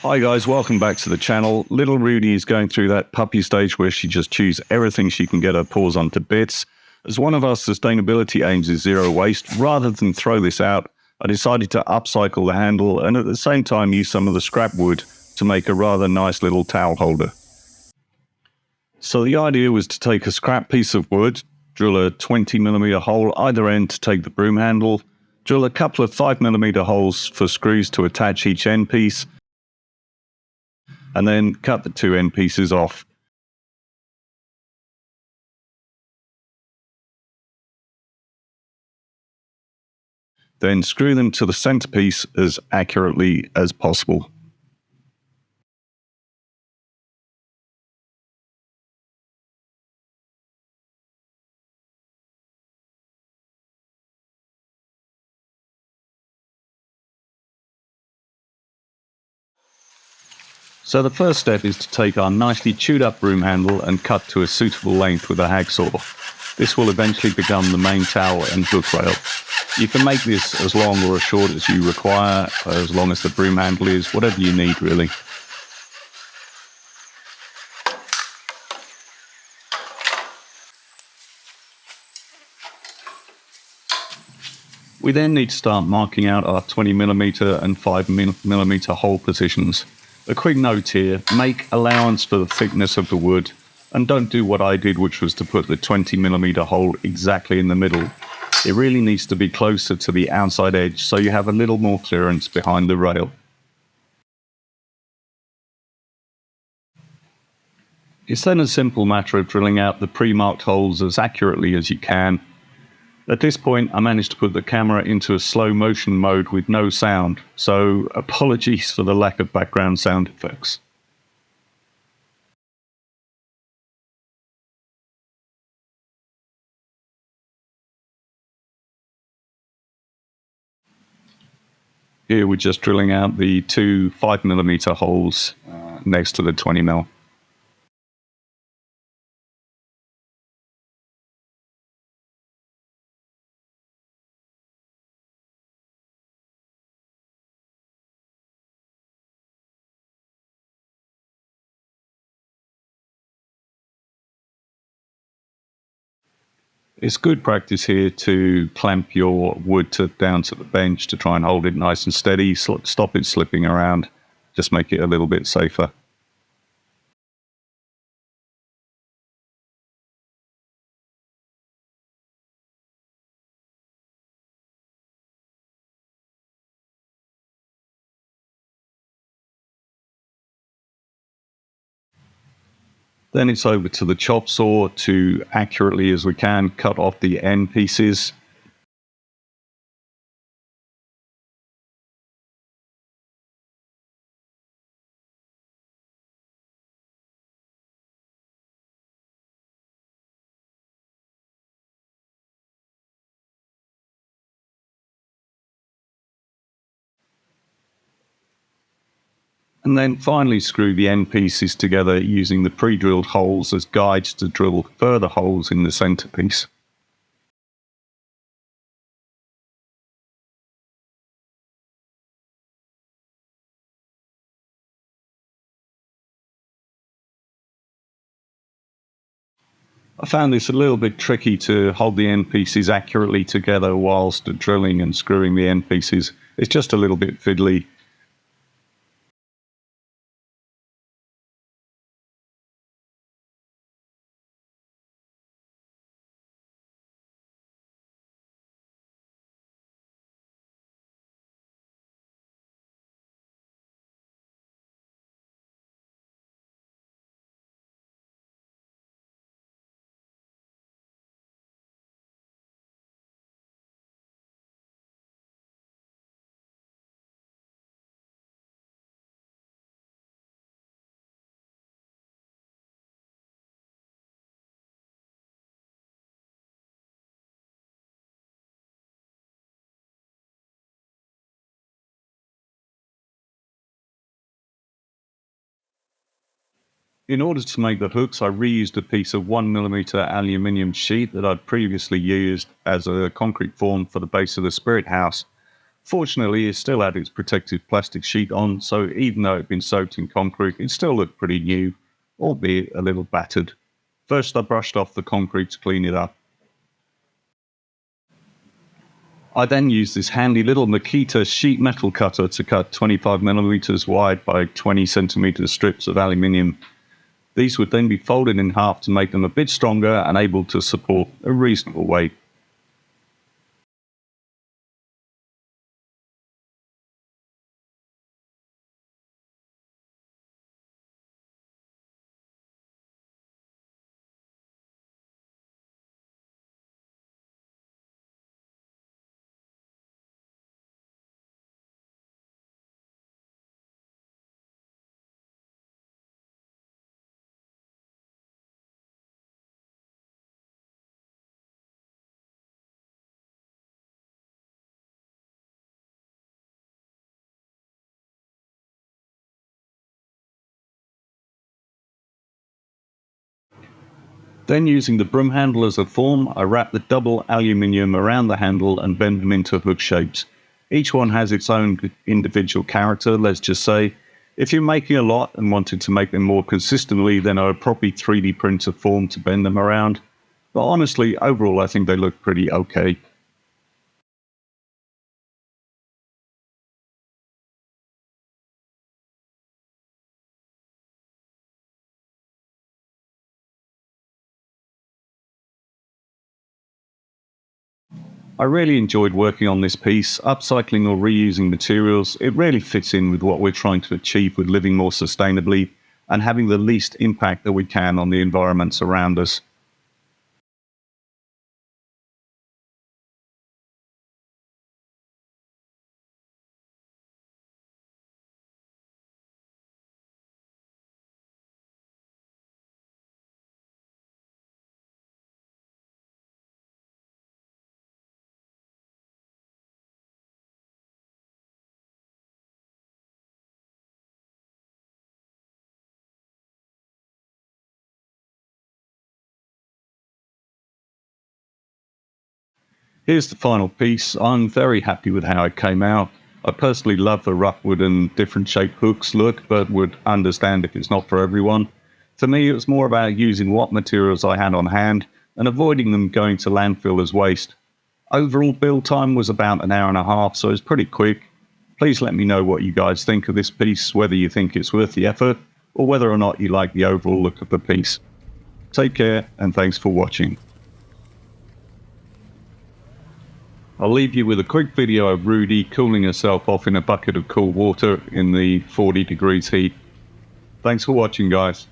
Hi guys, welcome back to the channel. Little Rudie is going through that puppy stage where she just chews everything she can get her paws on to bits. As one of our sustainability aims is zero waste, rather than throw this out, I decided to upcycle the handle and at the same time use some of the scrap wood to make a rather nice little towel holder. So the idea was to take a scrap piece of wood, drill a 20mm hole either end to take the broom handle, drill a couple of 5mm holes for screws to attach each end piece, and then cut the two end pieces off. Then screw them to the centerpiece as accurately as possible. So the first step is to take our nicely chewed up broom handle and cut to a suitable length with a hacksaw. This will eventually become the main towel and hook rail. You can make this as long or as short as you require, as long as the broom handle is, whatever you need really. We then need to start marking out our 20mm and 5mm hole positions. A quick note here, make allowance for the thickness of the wood and don't do what I did, which was to put the 20mm hole exactly in the middle. It really needs to be closer to the outside edge so you have a little more clearance behind the rail. It's then a simple matter of drilling out the pre-marked holes as accurately as you can. At this point, I managed to put the camera into a slow motion mode with no sound, so apologies for the lack of background sound effects. Here we're just drilling out the two 5mm holes next to the 20mm. It's good practice here to clamp your wood down to the bench to try and hold it nice and steady, stop it slipping around, just make it a little bit safer. Then it's over to the chop saw to accurately as we can cut off the end pieces. And then finally screw the end pieces together using the pre-drilled holes as guides to drill further holes in the centerpiece. I found this a little bit tricky to hold the end pieces accurately together whilst drilling and screwing the end pieces. It's just a little bit fiddly. In order to make the hooks, I reused a piece of 1mm aluminium sheet that I'd previously used as a concrete form for the base of the spirit house. Fortunately, it still had its protective plastic sheet on, so even though it had been soaked in concrete, it still looked pretty new, albeit a little battered. First, I brushed off the concrete to clean it up. I then used this handy little Makita sheet metal cutter to cut 25mm wide by 20cm strips of aluminium. These would then be folded in half to make them a bit stronger and able to support a reasonable weight. Then, using the broom handle as a form, I wrapped the double aluminium around the handle and bent them into hook shapes. Each one has its own individual character, let's just say. If you're making a lot and wanted to make them more consistently, then I would probably 3D print a form to bend them around. But honestly, overall, I think they look pretty okay. I really enjoyed working on this piece. Upcycling or reusing materials, it really fits in with what we're trying to achieve with living more sustainably and having the least impact that we can on the environments around us. Here's the final piece. I'm very happy with how it came out. I personally love the rough wood and different shaped hooks look, but would understand if it's not for everyone. For me, it was more about using what materials I had on hand and avoiding them going to landfill as waste. Overall build time was about an hour and a half, so it's pretty quick. Please let me know what you guys think of this piece, whether you think it's worth the effort, or whether or not you like the overall look of the piece. Take care, and thanks for watching. I'll leave you with a quick video of Rudie cooling herself off in a bucket of cool water in the 40 degrees heat. Thanks for watching, guys.